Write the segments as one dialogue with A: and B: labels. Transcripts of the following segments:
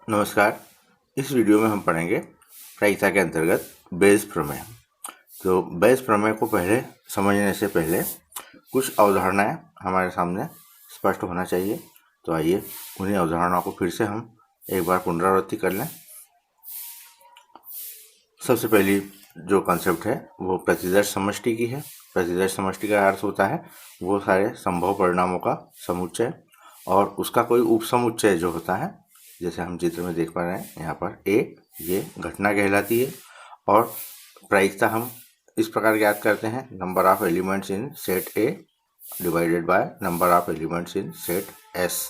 A: नमस्कार। इस वीडियो में हम पढ़ेंगे प्रायिकता के अंतर्गत बेयस प्रमेय। तो बेयस प्रमेय को पहले समझने से पहले कुछ अवधारणाएं हमारे सामने स्पष्ट होना चाहिए। तो आइए उन्हीं अवधारणाओं को फिर से हम एक बार पुनरावृत्ति कर लें। सबसे पहली जो कॉन्सेप्ट है वो प्रतिदर्श समष्टि की है। प्रतिदर्श समष्टि का अर्थ होता है वो सारे संभव परिणामों का समुच्चय, और उसका कोई उपसमुच्चय जो होता है, जैसे हम चित्र में देख पा रहे हैं यहाँ पर ए, ये घटना कहलाती है। और प्रायिकता हम इस प्रकार ज्ञात करते हैं, number of elements in set A divided by number of elements in set S.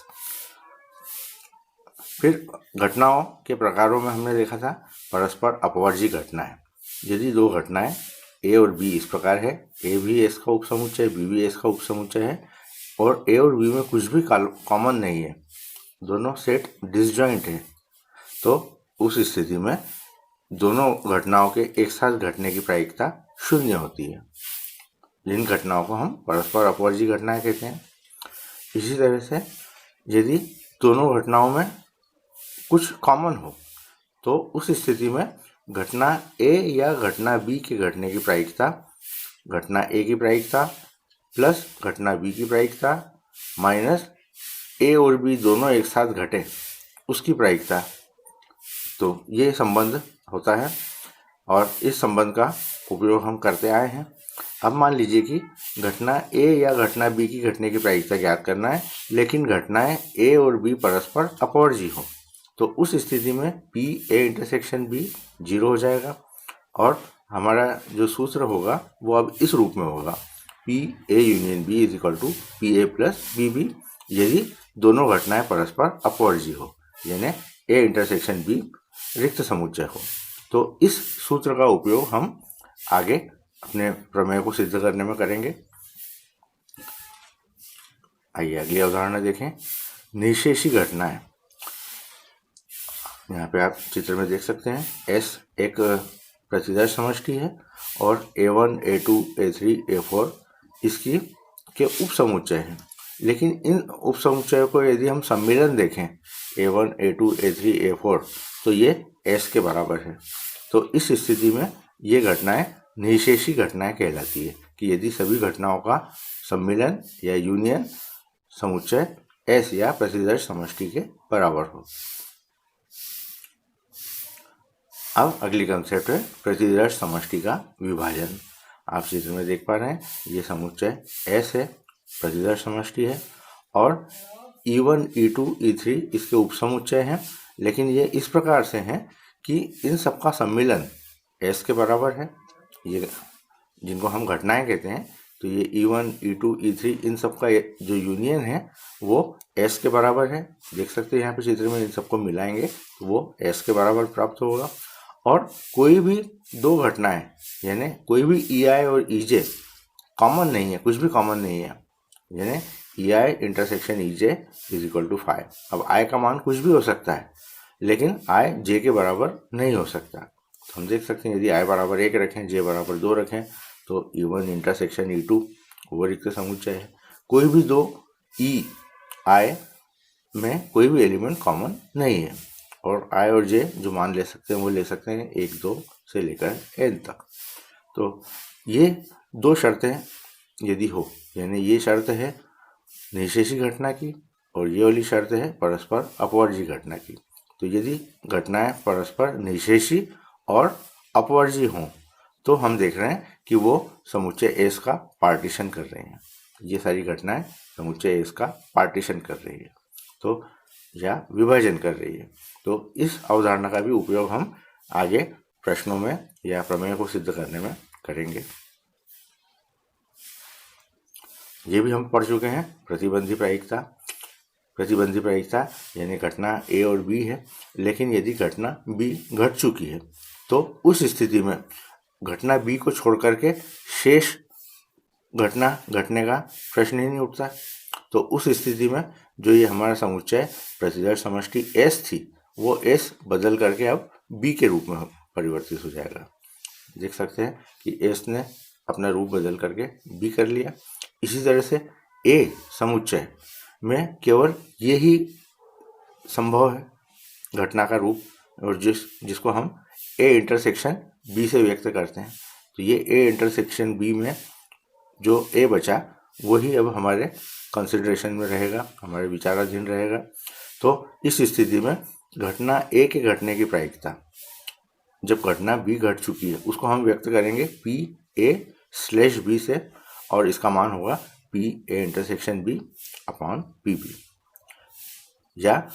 A: फिर घटनाओं के प्रकारों में हमने देखा था परस्पर अपवर्जी घटनाएं। यदि दो घटनाएं ए और बी इस प्रकार है, ए भी एस का उपसमुच्चय, बी भी एस का उपसमुच्चय है, और ए और बी में कुछ भी कॉमन नहीं है, दोनों सेट डिसजॉइंट है, तो उस स्थिति में दोनों घटनाओं के एक साथ घटने की प्रायिकता शून्य होती है। जिन घटनाओं को हम परस्पर अपवर्जी घटनाएं कहते हैं। इसी तरह से यदि दोनों घटनाओं में कुछ कॉमन हो, तो उस स्थिति में घटना ए या घटना बी के घटने की प्रायिकता घटना ए की प्रायिकता प्लस घटना बी की प्रायिकता माइनस ए और बी दोनों एक साथ घटे उसकी प्रायिकता, तो ये संबंध होता है और इस संबंध का उपयोग हम करते आए हैं। अब मान लीजिए कि घटना ए या घटना बी की घटने की प्रायिकता ज्ञात करना है, लेकिन घटनाएं ए और बी परस्पर अपवर्जी हो, तो उस स्थिति में पी ए इंटरसेक्शन बी 0 हो जाएगा, और हमारा जो सूत्र होगा वो अब इस रूप में होगा, P A union B is equal to P A plus B B, यदि दोनों घटनाएं परस्पर अपवर्जी हो, यानी ए इंटरसेक्शन बी रिक्त समुच्चय हो। तो इस सूत्र का उपयोग हम आगे अपने प्रमेय को सिद्ध करने में करेंगे। आइए अगली अवधारणा देखें, निशेषी घटनाएं। यहाँ पे आप चित्र में देख सकते हैं, S एक प्रतिदर्श समष्टि है और A1, A2, A3, A4 इसकी के उपसमुच्चय हैं। लेकिन इन उपसमुच्चयों को यदि हम सम्मिलन देखें A1, A2, A3, A4, तो ये S के बराबर है। तो इस स्थिति में ये घटनाएं निशेषी घटनाएं कहलाती है कि यदि सभी घटनाओं का सम्मिलन या यूनियन समुच्चय S या प्रतिदर्श समष्टि के बराबर हो। अब अगली कंसेप्ट है प्रतिदर्श समष्टि का विभाजन। आप चित्र में देख पा रहे हैं ये समुच्चय S है, प्रतिदर्श समष्टि है, और E1, E2, E3 इसके उपसमुच्चय हैं, लेकिन ये इस प्रकार से हैं कि इन सबका सम्मिलन S के बराबर है। ये जिनको हम घटनाएं कहते हैं, तो ये E1, E2, E3 इन सबका जो यूनियन है वो S के बराबर है। देख सकते हैं यहाँ पे चित्र में, इन सबको मिलाएंगे तो वो S के बराबर प्राप्त होगा। और कोई भी दो घटनाएं, यानी कोई भी EI और EJ कॉमन नहीं है, कुछ भी कॉमन नहीं है, यानी EI intersection EJ is equal to 5। अब I का मान कुछ भी हो सकता है, लेकिन I J के बराबर नहीं हो सकता। तो हम देख सकते हैं यदि I बराबर 1 रखें, J बराबर 2 रखें, तो E1 इंटरसेक्शन E2 वो रिक्त समुच्चय है। कोई भी दो EI में कोई भी एलिमेंट कॉमन नहीं है, और I और J जो मान ले सकते हैं वो ले सकते हैं 1, 2 से लेकर n तक। तो ये दो शर्तें यदि हो, यानी ये शर्त है निशेषी घटना की और ये वाली शर्त है परस्पर अपवर्जी घटना की। तो यदि घटनाएं परस्पर निशेषी और अपवर्जी हों, तो हम देख रहे हैं कि वो समुच्चय S का पार्टीशन कर रहे हैं। ये सारी घटनाएं समुच्चय S का पार्टीशन कर रही है, तो या विभाजन कर रही है। तो इस अवधारणा का भी उपयोग हम आगे प्रश्नों में या प्रमेय को सिद्ध करने में करेंगे। ये भी हम पढ़ चुके हैं प्रतिबंधी प्रायिकता। प्रतिबंधी प्रायिकता यानी घटना A और B है, लेकिन यदि घटना B घट चुकी है, तो उस स्थिति में घटना B को छोड़ करके शेष घटना घटने का प्रश्न ही नहीं उठता। तो उस स्थिति में जो ये हमारा समुच्चय प्रतिदर्श समष्टि S थी, वो S बदल करके अब B के रूप में परिवर्तित हो जाएगा। देख सकते हैं कि S ने अपना रूप बदल करके B कर लिया। इसी तरह से A समुच्चय में केवल यही संभव है घटना का रूप, और जिसको हम ए इंटरसेक्शन बी से व्यक्त करते हैं। तो ये ए इंटरसेक्शन बी में जो ए बचा वही अब हमारे कंसिडरेशन में रहेगा, हमारे विचाराधीन रहेगा। तो इस स्थिति में घटना ए के घटने की प्रायिकता, जब घटना बी घट चुकी है, उसको हम व्यक्त करेंगे पी ए स्लैश बी से, और इसका मान होगा P A intersection B upon P B. या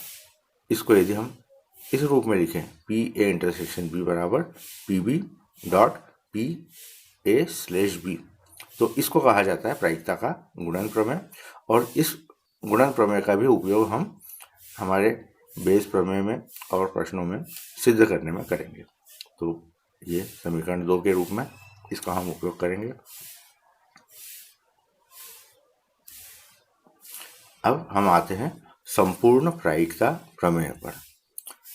A: इसको यदि हम इस रूप में लिखें, पी ए इंटरसेक्शन बी बराबर P B dot P A slash B, तो इसको कहा जाता है प्रायिकता का गुणन प्रमेय। और इस गुणन प्रमेय का भी उपयोग हम हमारे बेस प्रमेय में और प्रश्नों में सिद्ध करने में करेंगे। तो ये समीकरण 2 के रूप में इसका हम उपयोग करेंगे। अब हम आते हैं संपूर्ण प्रायिकता प्रमेय पर।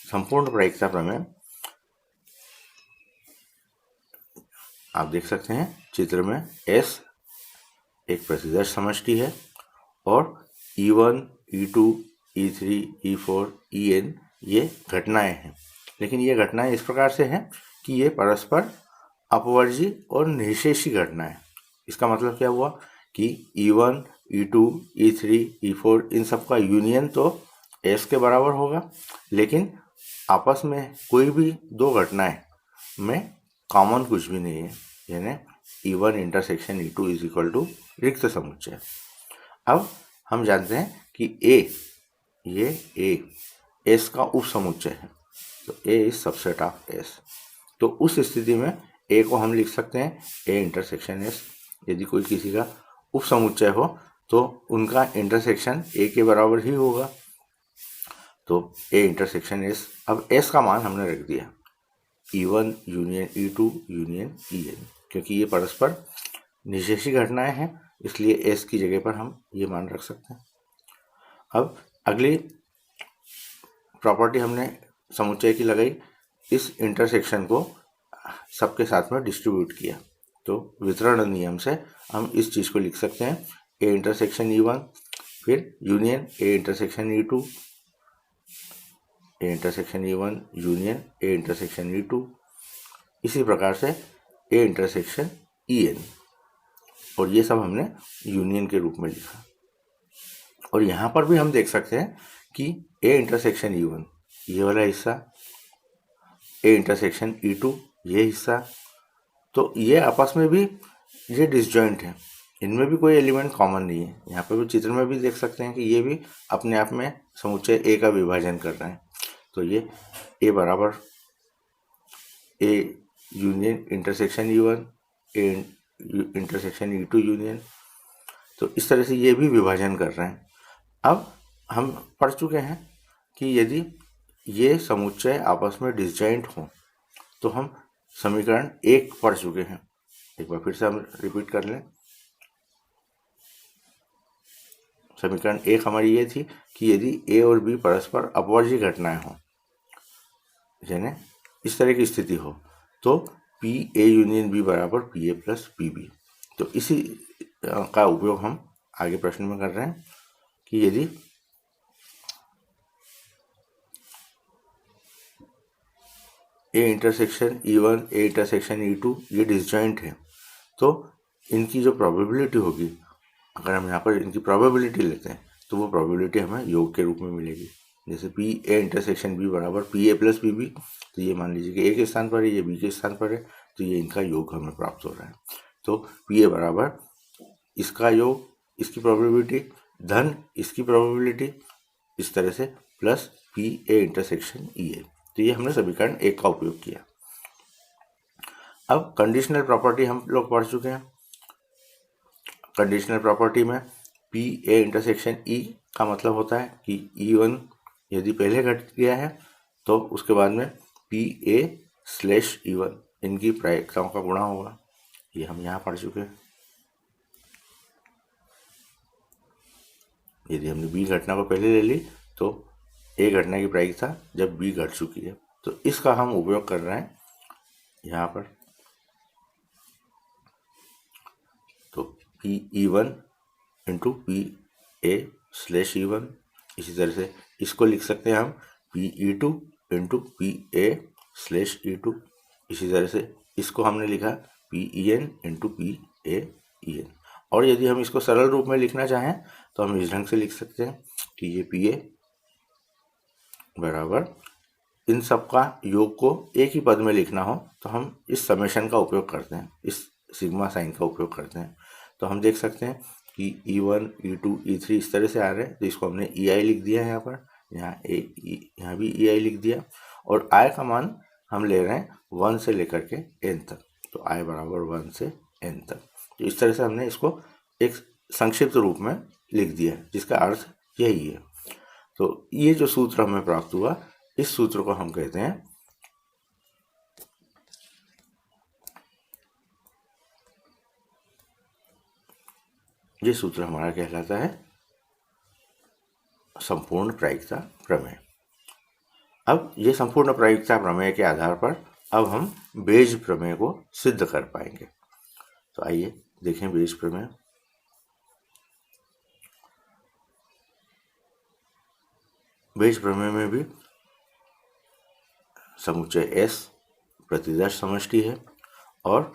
A: संपूर्ण प्रायिकता प्रमेय आप देख सकते हैं चित्र में, S एक प्रतिदर्श समष्टि है और E1, E2, E3, E4, En ये घटनाएं हैं। लेकिन ये घटनाएं इस प्रकार से हैं कि ये परस्पर अपवर्जी और निःशेषी घटनाएं। इसका मतलब क्या हुआ कि E1, E2, E3, E4 इन सब का यूनियन तो S के बराबर होगा, लेकिन आपस में कोई भी दो घटनाएं में कॉमन कुछ भी नहीं है, यानी E1 intersection E2 is equal to रिक्त समुच्चय। अब हम जानते हैं कि ये A S का उप समुच्चय है, तो A is subset of S। तो उस स्थिति में A को हम लिख सकते हैं A इंटरसेक्शन S। यदि कोई किसी का उप समुच्चय हो तो उनका इंटरसेक्शन A के बराबर ही होगा, तो A इंटरसेक्शन S। अब S का मान हमने रख दिया E1 union E2 union En, क्योंकि ये परस्पर निःशेषी घटनाएं हैं, इसलिए S की जगह पर हम ये मान रख सकते हैं। अब अगली प्रॉपर्टी हमने समुच्चय की लगाई, इस इंटरसेक्शन को सबके साथ में डिस्ट्रीब्यूट किया। तो वितरण नियम से हम इस चीज़ को लिख सकते हैं A इंटरसेक्शन E1 फिर union A intersection E2, A intersection E1 union A intersection E2, इसी प्रकार से A इंटरसेक्शन En, और ये सब हमने यूनियन के रूप में लिखा। और यहाँ पर भी हम देख सकते हैं कि A इंटरसेक्शन E1 ये वाला हिस्सा, A इंटरसेक्शन E2 ये हिस्सा, तो ये आपस में भी ये डिसजॉइंट है, इनमें भी कोई एलिमेंट कॉमन नहीं है। यहाँ पर भी चित्र में भी देख सकते हैं कि ये भी अपने आप में समुच्चय A का विभाजन कर रहे हैं। तो ये A बराबर A union intersection E1 A intersection E2 union, तो इस तरह से ये भी विभाजन कर रहे हैं। अब हम पढ़ चुके हैं कि यदि ये समुच्चय आपस में डिसजॉइंट हों तो हम समीकरण 1 पढ़ चुके हैं। एक बार फिर से हम रिपीट कर लें। समीकरण 1 हमारी ये थी कि यदि A और B परस्पर अपवर्जी घटनाएं हों, यानी इस तरह की स्थिति हो, तो पी ए यूनियन बी बराबर P A plus P B. तो इसी का उपयोग हम आगे प्रश्न में कर रहे हैं कि यदि A intersection E1 A intersection E2 ये डिसजॉइंट है, तो इनकी जो प्रोबेबिलिटी होगी, अगर हम यहाँ पर इनकी प्रोबेबिलिटी लेते हैं तो वो प्रोबेबिलिटी हमें योग के रूप में मिलेगी। जैसे पी ए इंटरसेक्शन बी बराबर P A plus P B, तो ये मान लीजिए कि ए के स्थान पर है, ये बी के स्थान पर है, तो ये इनका योग हमें प्राप्त हो रहा है। तो पी ए बराबर इसका योग, इसकी प्रोबेबिलिटी धन इसकी प्रोबेबिलिटी, इस तरह से plus P A intersection E A. तो ये हमने समीकरण 1 का उपयोग किया। अब कंडीशनल प्रॉपर्टी हम लोग पढ़ चुके हैं। कंडीशनल प्रॉपर्टी में पी ए इंटरसेक्शन ई का मतलब होता है कि E1 यदि पहले घट गया है तो उसके बाद में पी ए स्लैश E1 इनकी प्रायिकताओं का गुणा होगा। ये हम यहाँ पढ़ चुके हैं। यदि हमने बी घटना को पहले ले ली तो ए घटना की प्रायिकता जब बी घट चुकी है, तो इसका हम उपयोग कर रहे हैं यहाँ पर। तो P E1 into P A slash E1, इसी तरह से इसको लिख सकते हैं हम PE2 इंटू PA/E2। इसी तरह से इसको हमने लिखा PEN इंटू PAEN। और यदि हम इसको सरल रूप में लिखना चाहें तो हम इस ढंग से लिख सकते हैं कि ये PA बराबर, इन सब का योग को एक ही पद में लिखना हो तो हम इस समेशन का उपयोग करते हैं, इस सिग्मा साइन का उपयोग करते हैं। तो हम देख सकते हैं कि E1, E2, E3 इस तरह से आ रहे हैं, तो इसको हमने EI लिख दिया है यहाँ पर, यहाँ भी EI लिख दिया। और I का मान हम ले रहे हैं 1 से लेकर के n तक, तो I बराबर 1 से n तक। तो इस तरह से हमने इसको एक संक्षिप्त रूप में लिख दिया जिसका अर्थ यही है। तो ये जो सूत्र हमें प्राप्त हुआ, इस सूत्र को हम कहते हैं, ये सूत्र हमारा कहलाता है संपूर्ण प्रायिकता प्रमेय। अब ये संपूर्ण प्रायिकता प्रमेय के आधार पर अब हम बेज प्रमेय को सिद्ध कर पाएंगे। तो आइए देखें बेज प्रमेय। बेज प्रमेय में भी समुच्चय S प्रतिदर्श समष्टि है और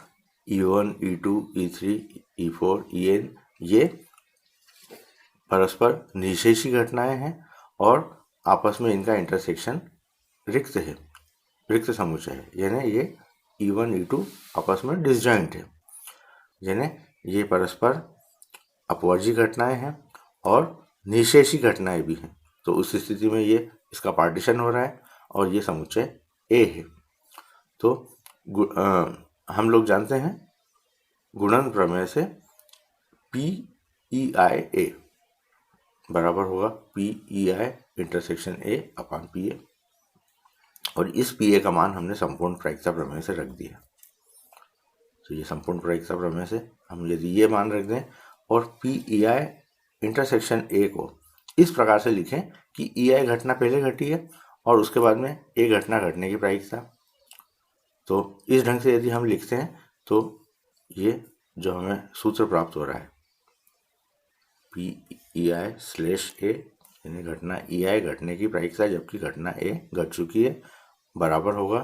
A: E1, E2, E3, E4, En ये परस्पर निशेषी घटनाएं हैं और आपस में इनका इंटरसेक्शन रिक्त है, रिक्त समुच्चय है, यानी ये E1, E2 आपस में डिसजॉइंट है, यानी ये परस्पर अपवर्जी घटनाएं हैं और निशेषी घटनाएं भी हैं। तो उस स्थिति में ये इसका पार्टीशन हो रहा है और ये समुच्चय A है। तो हम लोग जानते हैं गुणन प्रमेय से PEI बराबर होगा PEI intersection A upon PA, और इस PA का मान हमने संपूर्ण प्रायिकता प्रमेय से रख दिया। तो ये संपूर्ण प्रायिकता प्रमेय से हम यदि ये मान रख दें और PEI इंटरसेक्शन A को इस प्रकार से लिखें कि EI घटना पहले घटी है और उसके बाद में A घटना घटने की प्रायिकता, तो इस ढंग से यदि हम लिखते हैं तो ये जो हमें सूत्र प्राप्त हो रहा है PEI/A, यानी घटना EI घटने की प्रायिकता जबकि घटना A घट चुकी है, बराबर होगा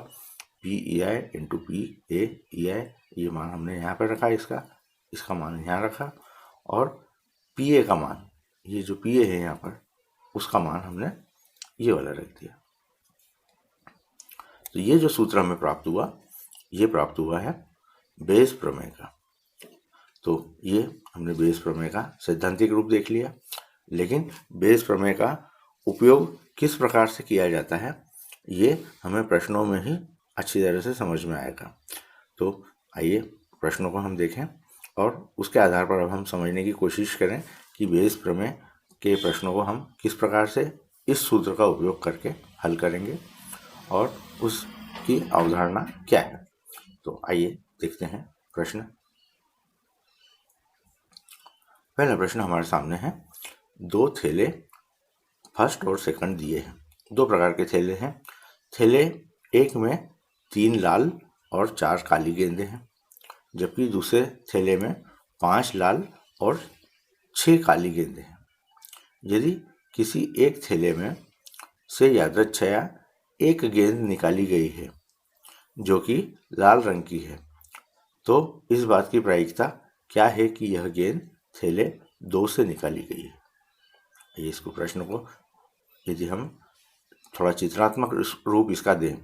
A: PEI इंटू PAEI। ये मान हमने यहाँ पर रखा, इसका मान यहाँ रखा, और PA का मान, ये जो PA है यहाँ पर, उसका मान हमने ये वाला रख दिया। तो ये जो सूत्र हमें प्राप्त हुआ, ये प्राप्त हुआ है बेज प्रमेय का। तो ये हमने बेज प्रमेय का सैद्धांतिक रूप देख लिया, लेकिन बेज प्रमेय का उपयोग किस प्रकार से किया जाता है ये हमें प्रश्नों में ही अच्छी तरह से समझ में आएगा। तो आइए प्रश्नों को हम देखें और उसके आधार पर अब हम समझने की कोशिश करें कि बेज प्रमेय के प्रश्नों को हम किस प्रकार से इस सूत्र का उपयोग करके हल करेंगे और उसकी अवधारणा क्या है। तो आइए देखते हैं प्रश्न। पहला प्रश्न हमारे सामने है, दो थैले फर्स्ट और सेकंड दिए हैं। दो प्रकार के थैले हैं। थैले एक में 3 लाल और 4 काली गेंदें हैं, जबकि दूसरे थैले में 5 लाल और 6 काली गेंदें हैं। यदि किसी एक थैले में से यादृच्छया एक गेंद निकाली गई है जो कि लाल रंग की है, तो इस बात की प्रायिकता क्या है कि यह गेंद थैले 2 से निकाली गई है। इसको प्रश्न को यदि हम थोड़ा चित्रात्मक रूप इसका दें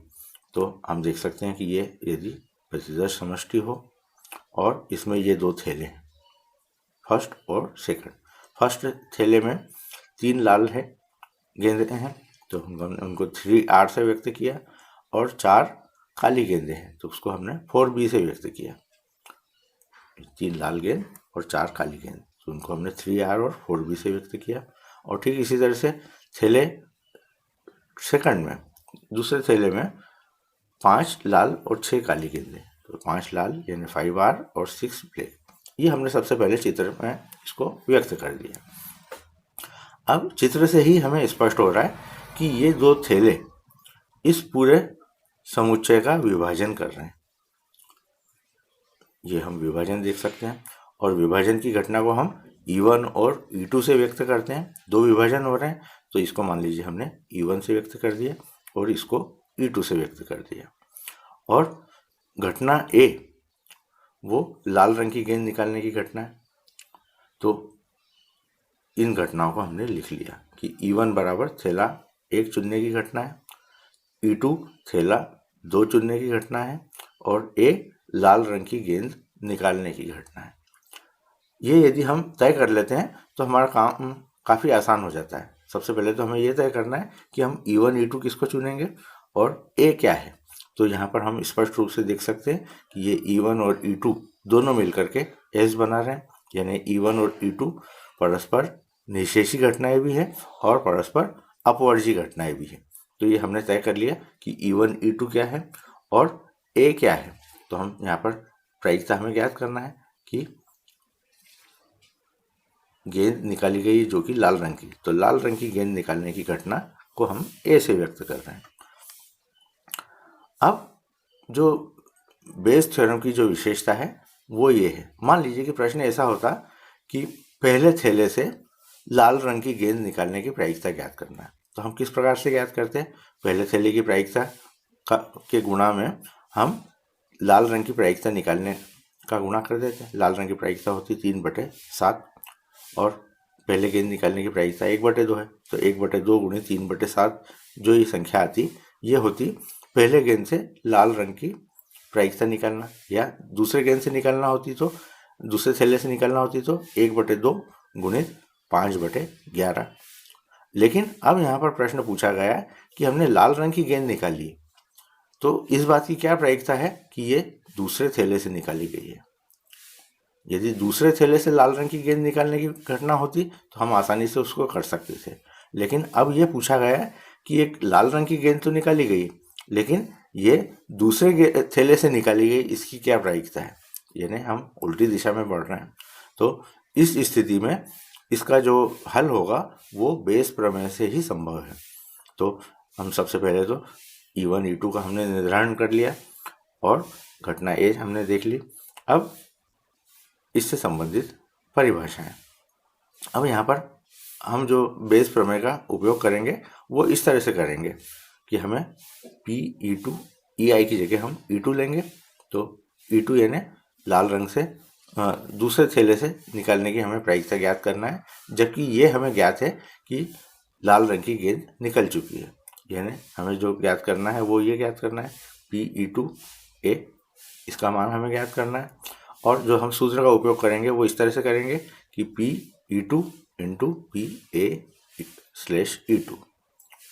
A: तो हम देख सकते हैं कि ये यदि प्रतिदर्श समष्टि हो और इसमें ये 2 थैले हैं, फर्स्ट और सेकंड। फर्स्ट थैले में 3 लाल है गेंदें हैं, तो हमने उनको 3R से व्यक्त किया, और 4 काली गेंदें हैं तो उसको हमने 4B से व्यक्त किया। 3 लाल गेंद और 4 काली गेंद, तो उनको हमने 3R और 4B से व्यक्त किया। और ठीक इसी तरह से थैले सेकंड में, दूसरे थैले में 5 लाल और 6 काली गेंदें, तो 5 लाल यानी 5R और 6 ब्लैक। ये हमने सबसे पहले चित्र में इसको व्यक्त कर दिया। अब चित्र से ही हमें स्पष्ट हो रहा है कि ये 2 थैले इस पूरे समुच्चय का विभाजन कर रहे हैं। ये हम विभाजन देख सकते हैं, और विभाजन की घटना को हम E1 और E2 से व्यक्त करते हैं। 2 विभाजन हो रहे हैं तो इसको मान लीजिए हमने E1 से व्यक्त कर दिया और इसको E2 से व्यक्त कर दिया। और घटना ए वो लाल रंग की गेंद निकालने की घटना है, तो इन घटनाओं को हमने लिख लिया कि E1 बराबर थैला 1 चुनने की घटना है, E2 थैला 2 चुनने की घटना है और ए लाल रंग की गेंद निकालने की घटना है। ये यदि हम तय कर लेते हैं तो हमारा काम काफ़ी आसान हो जाता है। सबसे पहले तो हमें ये तय करना है कि हम E1 E2 किसको चुनेंगे और ए क्या है। तो यहाँ पर हम स्पष्ट रूप से देख सकते हैं कि ये E1 और E2 दोनों मिलकर के एस बना रहे हैं, यानी E1 और E2 परस्पर निषेशी घटनाएं भी हैं और परस्पर अपवर्जी घटनाएं भी हैं। तो ये हमने तय कर लिया कि E1 E2 क्या है और ए क्या है। तो हम यहाँ पर प्रायिकता हमें ज्ञात करना है कि गेंद निकाली गई जो कि लाल रंग की, तो लाल रंग की गेंद निकालने की घटना को हम ए से व्यक्त कर रहे हैं। अब जो बेस थ्योरम की जो विशेषता है वो ये है, मान लीजिए कि प्रश्न ऐसा होता कि पहले थैले से लाल रंग की गेंद निकालने की प्रायिकता ज्ञात करना है। तो हम किस प्रकार से ज्ञात करते हैं, पहले थैले की प्रायिकता के गुणा में हम लाल रंग की प्रायिकता निकालने का गुणा कर देते हैं। लाल रंग की प्रायिकता होती 3/7 और पहले गेंद निकालने की प्रायिकता 1/2 है, तो 1/2 गुणे 3/7 जो ये संख्या आती ये होती पहले गेंद से लाल रंग की प्रायिकता निकालना, या दूसरे गेंद से निकालना होती तो दूसरे थैले से निकालना होती तो 1/2 गुणे 5/11। लेकिन अब यहाँ पर प्रश्न पूछा गया कि हमने लाल रंग की गेंद निकाली, तो इस बात की क्या प्रायिकता है कि ये दूसरे थैले से निकाली गई है। यदि दूसरे थैले से लाल रंग की गेंद निकालने की घटना होती तो हम आसानी से उसको कर सकते थे, लेकिन अब ये पूछा गया है कि एक लाल रंग की गेंद तो निकाली गई लेकिन ये दूसरे थैले से निकाली गई, इसकी क्या प्रायिकता है, यानी हम उल्टी दिशा में बढ़ रहे हैं। तो इस स्थिति में इसका जो हल होगा वो बेस प्रमेय से ही संभव है। तो हम सबसे पहले तो E1 E2 का हमने निर्धारण कर लिया और घटना ए हमने देख ली। अब इससे संबंधित परिभाषाएं, अब यहाँ पर हम जो बेस प्रमेय का उपयोग करेंगे वो इस तरह से करेंगे कि हमें PE2 EI की जगह हम E2 लेंगे। तो E2 यानी लाल रंग से दूसरे थैले से निकालने की हमें प्रायिकता ज्ञात करना है, जबकि ये हमें ज्ञात है कि लाल रंग की गेंद निकल चुकी है। यानी हमें जो ज्ञात करना है वो ये ज्ञात करना है PE2A, इसका मान हमें ज्ञात करना है। और जो हम सूत्र का उपयोग करेंगे वो इस तरह से करेंगे कि PE2 इंटू PA/E2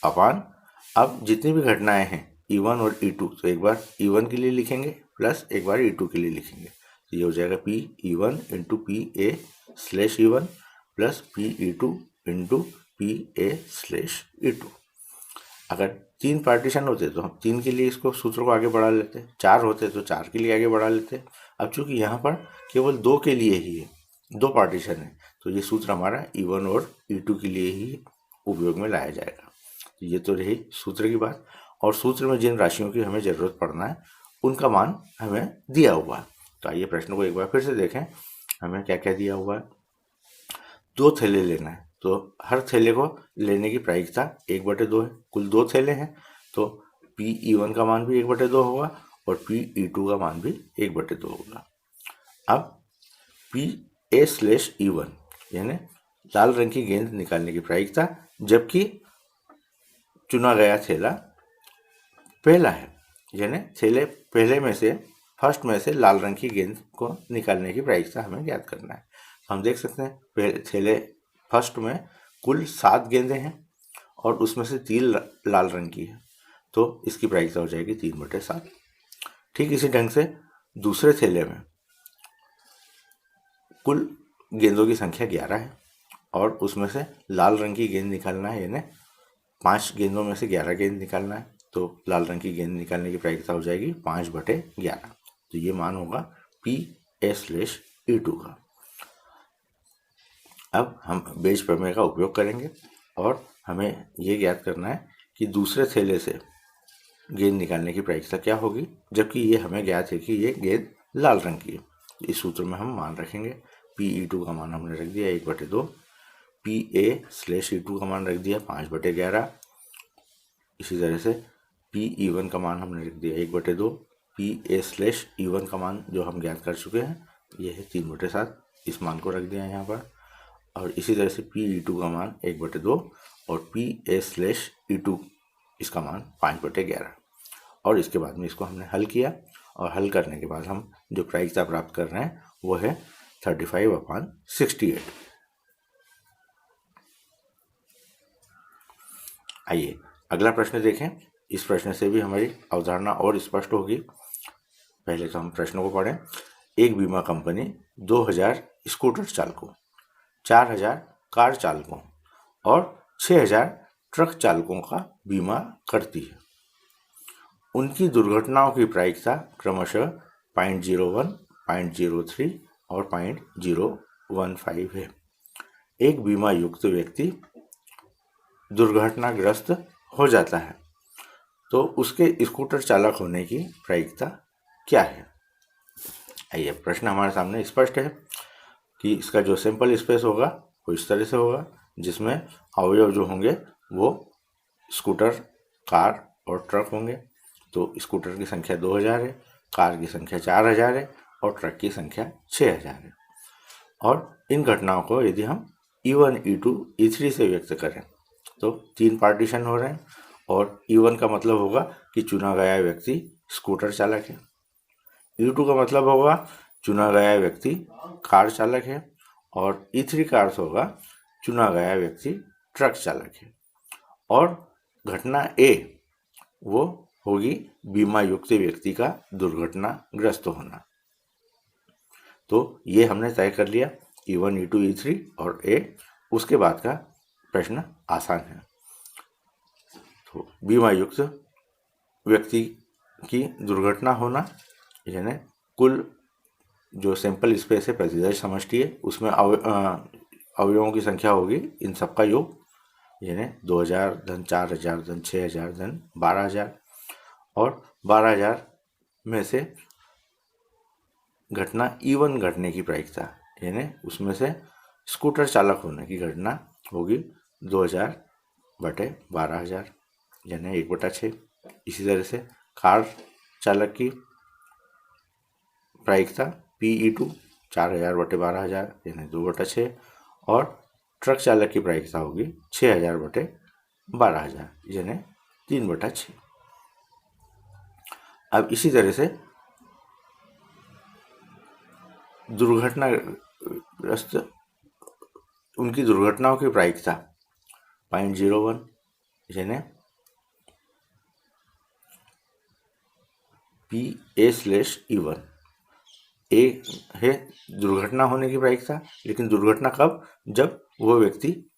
A: अपान, अब जितनी भी घटनाएं हैं E1 और E2, तो एक बार E1 के लिए लिखेंगे प्लस एक बार E2 के लिए लिखेंगे, तो ये हो जाएगा PE1 into PA/E1 plus PE2 into PA/E2। अगर 3 पार्टीशन होते तो हम 3 के लिए इसको सूत्र को आगे बढ़ा लेते, 4 होते तो 4 के लिए आगे बढ़ा लेते। अब चूंकि यहाँ पर केवल 2 के लिए ही है, 2 पार्टीशन है, तो ये सूत्र हमारा E1 और E2 के लिए ही उपयोग में लाया जाएगा। ये तो रही सूत्र की बात, और सूत्र में जिन राशियों की हमें ज़रूरत पड़ना है उनका मान हमें दिया हुआ है। तो आइए प्रश्न को एक बार फिर से देखें, हमें क्या क्या दिया हुआ है। 2 थैले लेना है, तो हर थैले को लेने की प्रायिकता 1/2 है। कुल 2 थैले हैं तो PE1 का मान भी 1/2 होगा और PE2 का मान भी 1/2 होगा। अब PA/E1 यानी लाल रंग की गेंद निकालने की प्रायिकता, जबकि चुना गया थैला पहला है, यानी थैले पहले में से फर्स्ट में से लाल रंग की गेंद को निकालने की प्रायिकता हमें ज्ञात करना है। हम देख सकते हैं पहले थैले फर्स्ट में कुल 7 गेंदें हैं और उसमें से 3 लाल रंग की है, तो इसकी प्रायिकता हो जाएगी 3/7। ठीक इसी ढंग से दूसरे थैले में कुल गेंदों की संख्या 11 है और उसमें से लाल रंग की गेंद निकालना है, यानी 5 गेंदों में से 11 गेंद निकालना है, तो लाल रंग की गेंद निकालने की प्रायिकता हो जाएगी 5/11। तो ये मान होगा PA/E2 का। अब हम बेस प्रमेय का उपयोग करेंगे और हमें ये ज्ञात करना है कि दूसरे थैले से गेंद निकालने की प्रायिकता क्या होगी, जबकि ये हमें ज्ञात है कि ये गेंद लाल रंग की है। इस सूत्र में हम मान रखेंगे। PE2 का मान हमने रख दिया 1/2, PA/E2 का मान रख दिया 5/11। इसी तरह से PE1 का मान हमने रख दिया 1/2। PA/E1 का मान जो हम ज्ञात कर चुके हैं ये है 3/7, इस मान को रख दिया यहाँ पर। और इसी तरह से PE2 का मान 1/2 और PA/E2 इसका मान 5/11। और इसके बाद में इसको हमने हल किया, और हल करने के बाद हम जो प्रायिकता प्राप्त कर रहे हैं वो है 35/68। आइए अगला प्रश्न देखें। इस प्रश्न से भी हमारी अवधारणा और स्पष्ट होगी। पहले तो हम प्रश्न को पढ़ें। एक बीमा कंपनी 2000 स्कूटर चालकों, 4000 कार चालकों और 6000 ट्रक चालकों का बीमा करती है। उनकी दुर्घटनाओं की प्रायिकता क्रमशः 0.01, 0.03 और 0.015 है। एक बीमा युक्त व्यक्ति दुर्घटनाग्रस्त हो जाता है तो उसके स्कूटर चालक होने की प्रायिकता क्या है? आइए, प्रश्न हमारे सामने स्पष्ट है कि इसका जो सैंपल स्पेस होगा वो इस तरह से होगा, जिसमें अवयव जो होंगे वो स्कूटर, कार और ट्रक होंगे। तो स्कूटर की संख्या 2000 है, कार की संख्या 4000 है और ट्रक की संख्या 6000 है। और इन घटनाओं को यदि हम E1, E2, E3 से व्यक्त करें तो 3 पार्टीशन हो रहे हैं। और E1 का मतलब होगा कि चुना गया व्यक्ति स्कूटर चालक है। E2 का मतलब होगा चुना गया व्यक्ति कार चालक है। और E3 का अर्थ होगा चुना गया व्यक्ति ट्रक चालक है। और घटना A वो होगी बीमा युक्त व्यक्ति का दुर्घटनाग्रस्त होना। तो ये हमने तय कर लिया E1, E2, E3 और A। उसके बाद का प्रश्न आसान है। तो बीमा युक्त व्यक्ति की दुर्घटना होना यानी कुल जो सैंपल स्पेस है प्रतिदर्श समष्टि है, उसमें अवयवों की संख्या होगी इन सबका योग, यानी 2000 धन 4000 धन 6000 धन 12000। और 12000 में से घटना E1 घटने की प्रायिकता यानी उसमें से स्कूटर चालक होने की घटना होगी 2000/12000 यानी 1/6। इसी तरह से कार चालक की प्रायिकता PE2 4000/12000 यानी 2/6। और ट्रक चालक की प्रायिकता होगी 6000/12000 यानी 3/6। अब इसी तरह से दुर्घटनाग्रस्त उनकी दुर्घटनाओं की प्रायिकता 0.01 यानी PA/E1। ए है दुर्घटना होने की प्रायिकता, लेकिन दुर्घटना कब? जब वो व्यक्ति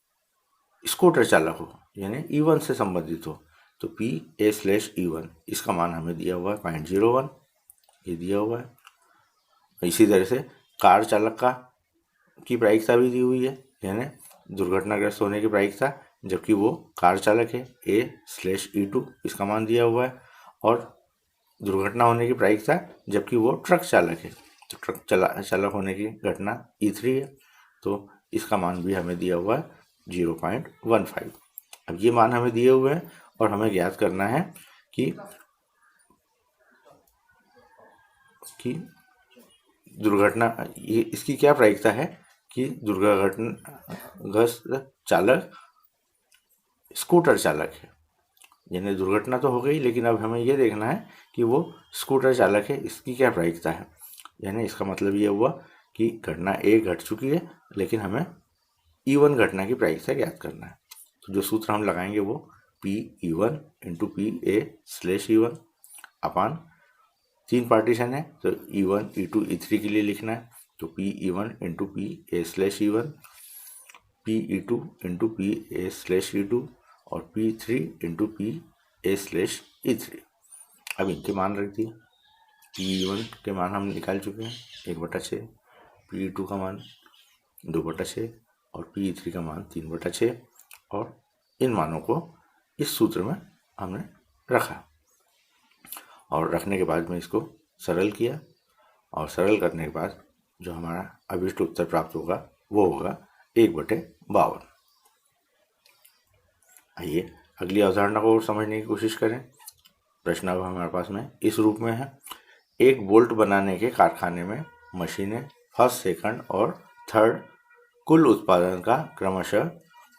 A: स्कूटर चालक हो यानी E1 से संबंधित हो। तो PA/E1 इसका मान हमें दिया हुआ है 0.01, ये दिया हुआ है। इसी तरह से कार चालक की प्रायिकता भी दी हुई है यानी दुर्घटनाग्रस्त होने की प्रायिकता, जबकि वो कार चालक है A/E2 इसका मान दिया हुआ है। और दुर्घटना होने की प्रायिकता जबकि वो ट्रक चालक है, तो ट्रक चालक होने की घटना E3 है, तो इसका मान भी हमें दिया हुआ है 0.15। अब ये मान हमें दिए हुए हैं और हमें ज्ञात करना है कि दुर्घटना ये इसकी क्या प्रायिकता है कि दुर्घटनाग्रस्त चालक स्कूटर चालक है। यानी दुर्घटना तो हो गई, लेकिन अब हमें ये देखना है कि वो स्कूटर चालक है, इसकी क्या प्रायिकता है। यानी इसका मतलब ये हुआ कि घटना A घट चुकी है, लेकिन हमें E1 घटना की प्रायिकता ज्ञात करना है। तो जो सूत्र हम लगाएंगे वो PE1 × PA/E1 अपान 3 पार्टीशन है, तो E1, E2, E3 के लिए लिखना है। तो PE1 × PA/E1, PE2 × PA/E2 और P3 × PA/E3। अब इनके मान रख दिए। PE1 के मान हम निकाल चुके हैं 1/6, PE2 का मान 2/6 और PE3 का मान 3/6। और इन मानों को इस सूत्र में हमने रखा और रखने के बाद में इसको सरल किया, और सरल करने के बाद जो हमारा अभिष्ट उत्तर प्राप्त होगा वो होगा 1/52। आइए अगली अवधारणा को और समझने की कोशिश करें। प्रश्न अब हमारे पास में इस रूप में है। एक बोल्ट बनाने के कारखाने में मशीनें फर्स्ट, सेकंड और थर्ड कुल उत्पादन का क्रमशः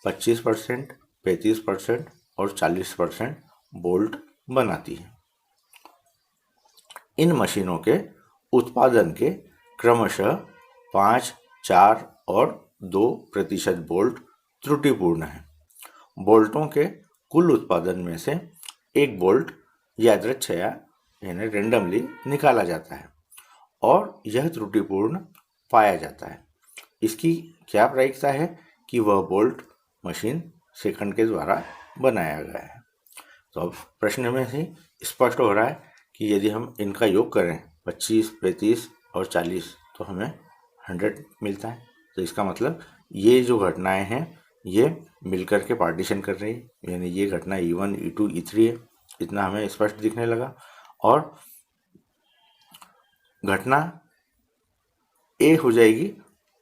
A: 25%, 35% और 40% बोल्ट बनाती है। इन मशीनों के उत्पादन के क्रमशः 5, 4 और 2% बोल्ट त्रुटिपूर्ण है। बोल्टों के कुल उत्पादन में से एक बोल्ट यादृच्छया यानी रेंडमली निकाला जाता है और यह त्रुटिपूर्ण पाया जाता है। इसकी क्या प्रायिकता है कि वह बोल्ट मशीन सेकंड के द्वारा बनाया गया है। तो अब प्रश्न में से स्पष्ट हो रहा है कि यदि हम इनका योग करें 25, 35 और 40 तो हमें 100 मिलता है। तो इसका मतलब ये जो घटनाएं हैं ये मिलकर के पार्टीशन कर रही है, यानी ये घटना E1, E2, E3 है। इतना हमें स्पष्ट दिखने लगा। और घटना ए हो जाएगी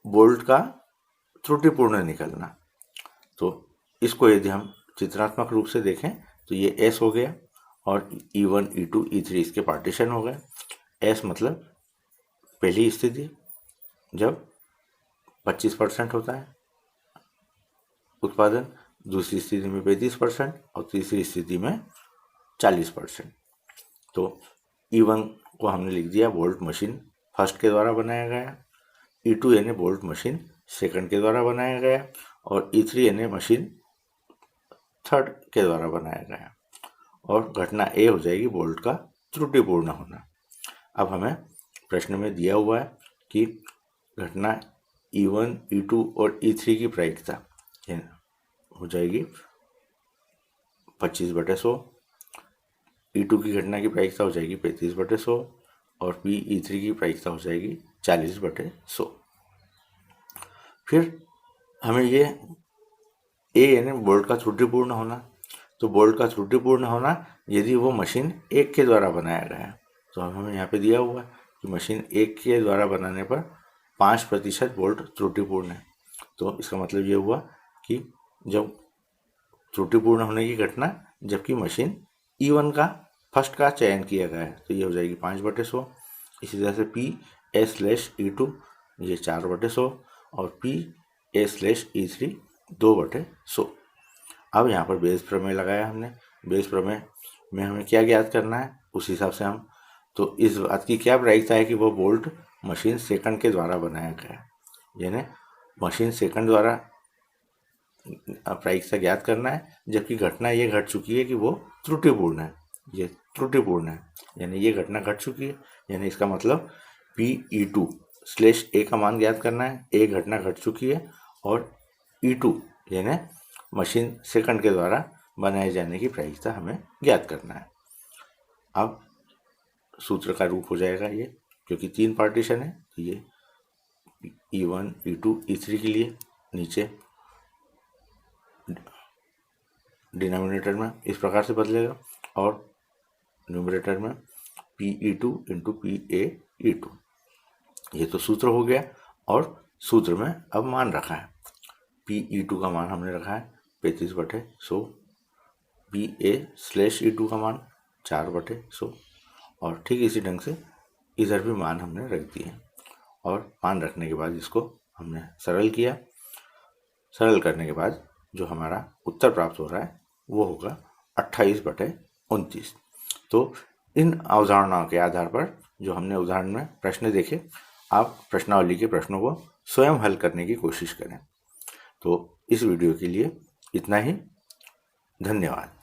A: बोल्ट का त्रुटिपूर्ण निकलना। तो इसको यदि हम चित्रात्मक रूप से देखें तो ये एस हो गया और E1, E2, E3 इसके पार्टीशन हो गए। एस मतलब पहली स्थिति जब 25% होता है उत्पादन, दूसरी स्थिति में 35% और तीसरी स्थिति में 40%। तो E1 को हमने लिख दिया बोल्ट मशीन फर्स्ट के द्वारा बनाया गया, E2 यानी बोल्ट मशीन सेकंड के द्वारा बनाया गया और E3 यानी मशीन थर्ड के द्वारा बनाया गया। और घटना ए हो जाएगी बोल्ट का त्रुटिपूर्ण होना। अब हमें प्रश्न में दिया हुआ है कि घटना E1, E2 और E3 की प्रायिकता हो जाएगी 25/100, E2 की घटना की प्रायिकता हो जाएगी 35/100 और E3 की प्रायिकता हो जाएगी 40/100। फिर हमें ये ए यानी बोल्ट का त्रुटिपूर्ण होना, तो बोल्ट का त्रुटिपूर्ण होना यदि वो मशीन एक के द्वारा बनाया गया है। तो हमें यहाँ पे दिया हुआ है कि मशीन एक के द्वारा बनाने पर 5% बोल्ट त्रुटिपूर्ण है। तो इसका मतलब ये हुआ कि जब त्रुटिपूर्ण होने की घटना जबकि मशीन E1 का फर्स्ट का चयन किया गया है तो ये हो जाएगी 5/100। इसी तरह से PA/E2 ये 4/100 और PA/E3 2/100। अब यहाँ पर बेस प्रमेय लगाया हमने। बेस प्रमेय में हमें क्या ज्ञात करना है उस हिसाब से हम, तो इस बात की क्या प्रायिकता है कि वह बोल्ट मशीन सेकंड के द्वारा बनाया गया, यानी मशीन सेकंड द्वारा प्रायिकता ज्ञात करना है जबकि घटना ये घट चुकी है कि वो त्रुटिपूर्ण है, ये त्रुटिपूर्ण है यानी ये घटना घट चुकी है। यानी इसका मतलब PE2/A का मान ज्ञात करना है। ए घटना घट चुकी है और E2 यानी मशीन सेकंड के द्वारा बनाए जाने की प्रायिकता हमें ज्ञात करना है। अब सूत्र का रूप हो जाएगा ये, क्योंकि 3 पार्टीशन है तो ये E1, E2, E3 के लिए नीचे डिनोमिनेटर में इस प्रकार से बदलेगा और न्यूमरेटर में PE2 × PA/E2। ये तो सूत्र हो गया और सूत्र में अब मान रखा है। PE2 का मान हमने रखा है 35/100, PA/E2 का मान 4/100 और ठीक इसी ढंग से इधर भी मान हमने रख दिए और मान रखने के बाद इसको हमने सरल किया। सरल करने के बाद जो हमारा उत्तर प्राप्त हो रहा है वो होगा 28/29। तो इन अवधारणाओं के आधार पर जो हमने उदाहरण में प्रश्न देखे, आप प्रश्नावली के प्रश्नों को स्वयं हल करने की कोशिश करें। तो इस वीडियो के लिए इतना ही। धन्यवाद।